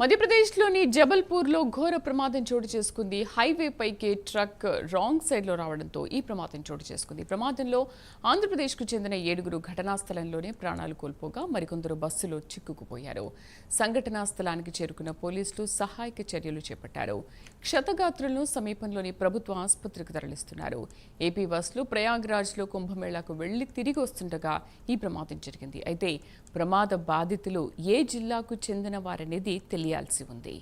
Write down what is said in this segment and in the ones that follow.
మధ్యప్రదేశ్లోని జబల్పూర్లో ఘోర ప్రమాదం చోటు చేసుకుంది. హైవే పైకి ట్రక్ రాంగ్ సైడ్లో రావడంతో ఈ ప్రమాదం చోటు చేసుకుంది. ప్రమాదంలో ఆంధ్రప్రదేశ్కు చెందిన 7 ఘటనా స్థలంలోనే ప్రాణాలు కోల్పోగా మరికొందరు బస్సులో చిక్కుకుపోయారు. సంఘటనా స్థలానికి చేరుకున్న పోలీసులు సహాయక చర్యలు చేపట్టారు. క్షతగాత్రులను సమీపంలోని ప్రభుత్వ ఆసుపత్రికి తరలిస్తున్నారు. ఏపీ బస్సులు ప్రయాగ్రాజ్లో కుంభమేళాకు వెళ్లి తిరిగి వస్తుండగా ఈ ప్రమాదం జరిగింది. అయితే ప్రమాద బాధితులు ఏ జిల్లాకు చెందిన వారనేది తెలియాల్సి ఉంది.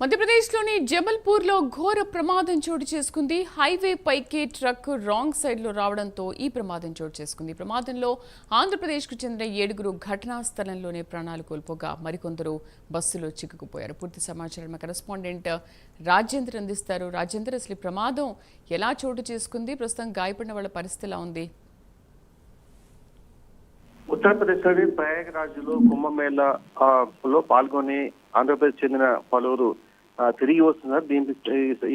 మధ్యప్రదేశ్లోని జబల్పూర్లో ఘోర ప్రమాదం చోటు చేసుకుంది. హైవే పైకి ట్రక్ రాంగ్ సైడ్లో రావడంతో ఈ ప్రమాదం చోటు చేసుకుంది. ప్రమాదంలో ఆంధ్రప్రదేశ్కు చెందిన 7 ఘటనా స్థలంలోనే ప్రాణాలు కోల్పోగా మరికొందరు బస్సులో చిక్కుకుపోయారు. పూర్తి సమాచారం మా కరెస్పాండెంట్ రాజేంద్ర అందిస్తారు. రాజేంద్ర, అసలు ప్రమాదం ఎలా చోటు చేసుకుంది? ప్రస్తుతం గాయపడిన వాళ్ళ పరిస్థితి ఎలా ఉంది? ఉత్తరప్రదేశ్లోని ప్రయాగ్రాజ్లో కుంభమేళాలో పాల్గొని ఆంధ్రప్రదేశ్ చెందిన పలువురు తిరిగి వస్తున్నారు.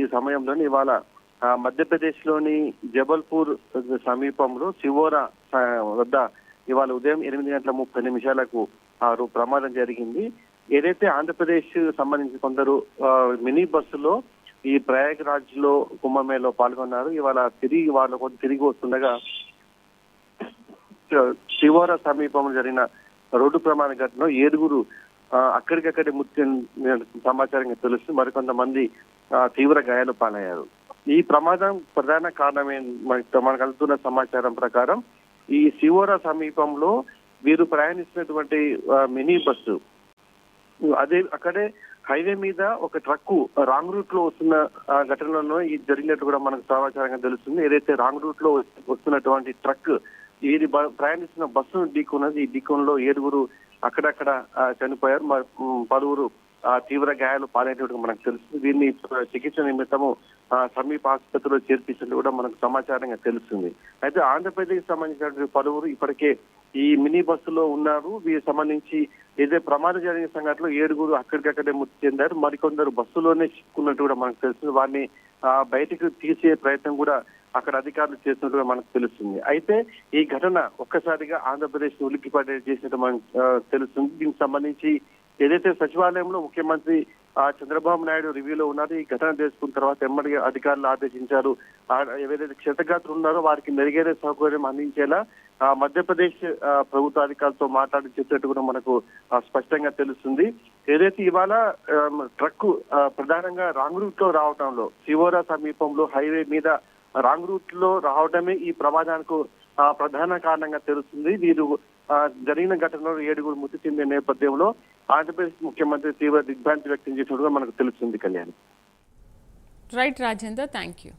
ఈ సమయంలోని ఇవాళ మధ్యప్రదేశ్లోని జబల్పూర్ సమీపంలో సివోరా వద్ద ఇవాళ ఉదయం 8:30 ప్రమాదం జరిగింది. ఏదైతే ఆంధ్రప్రదేశ్ సంబంధించి కొందరు మినీ బస్సులో ఈ ప్రయాగ్రాజ్ లో కుంభమేళలో పాల్గొన్నారు. ఇవాళ తిరిగి వస్తుండగా శివోరా సమీపంలో జరిగిన రోడ్డు ప్రమాద ఘటనలో 7 అక్కడికక్కడే మృతి సమాచారంగా తెలుస్తుంది. మరికొంతమంది తీవ్ర గాయాలు పాలయ్యారు. ఈ ప్రమాదం ప్రధాన కారణమే మనకు అందుతున్న సమాచారం ప్రకారం ఈ శివోరా సమీపంలో వీరు ప్రయాణిస్తున్నటువంటి మినీ బస్సు అక్కడే హైవే మీద ఒక ట్రక్కు రాంగ్ రూట్ లో వస్తున్న ఘటనలో ఇది జరిగినట్టు కూడా మనకు సమాచారంగా తెలుస్తుంది. ఏదైతే రాంగ్ రూట్ లో వస్తున్నటువంటి ట్రక్ ఇది ప్రయాణిస్తున్న బస్సును ఢీకొన్నది. ఈ ఢీకొనలో 7 అక్కడక్కడ చనిపోయారు. పలువురు తీవ్ర గాయాలు పాలైనట్టు మనకు తెలుస్తుంది. దీన్ని చికిత్స నిమిత్తము సమీప ఆసుపత్రిలో చేర్పించినట్టు కూడా మనకు సమాచారంగా తెలుస్తుంది. అయితే ఆంధ్రప్రదేశ్ సంబంధించినటువంటి పలువురు ఇప్పటికే ఈ మినీ బస్సులో ఉన్నారు. వీరికి సంబంధించి ఏదైతే ప్రమాదం జరిగిన సంఘటనలో 7 అక్కడికక్కడే మృతి చెందారు. మరికొందరు బస్సులోనే చిక్కున్నట్టు కూడా మనకు తెలుస్తుంది. వారిని బయటకు తీసే ప్రయత్నం కూడా అక్కడ అధికారులు చేసినట్టుగా మనకు తెలుస్తుంది. అయితే ఈ ఘటన ఒక్కసారిగా ఆంధ్రప్రదేశ్ ఉలిక్కిపడే చేసినట్టు మనకు తెలుస్తుంది. దీనికి సంబంధించి ఏదైతే సచివాలయంలో ముఖ్యమంత్రి చంద్రబాబు నాయుడు రివ్యూలో ఉన్నారు. ఈ ఘటన తెలుసుకున్న తర్వాత ఎమ్మడిగా అధికారులు ఆదేశించారు. ఏదైతే క్షతగాత్రులు ఉన్నారో వారికి మెరుగైన సౌకర్యం అందించేలా మధ్యప్రదేశ్ ప్రభుత్వ అధికారులతో మాట్లాడి చెప్పినట్టు కూడా మనకు స్పష్టంగా తెలుస్తుంది. ఏదైతే ఇవాళ ట్రక్ ప్రధానంగా రాంగ్ రూట్ లో రావడంలో శివోరా సమీపంలో హైవే మీద రాంగ్ రూట్ లో రావడమే ఈ ప్రమాదానికి ప్రధాన కారణంగా తెలుస్తుంది. వీరు జరిగిన ఘటనలో 7 మృతి చెందిన నేపథ్యంలో ఆంధ్రప్రదేశ్ ముఖ్యమంత్రి తీవ్ర దిగ్భ్రాంతి వ్యక్తం చేసినట్టుగా మనకు తెలుస్తుంది. Kalyan. Right Rajendra, thank you.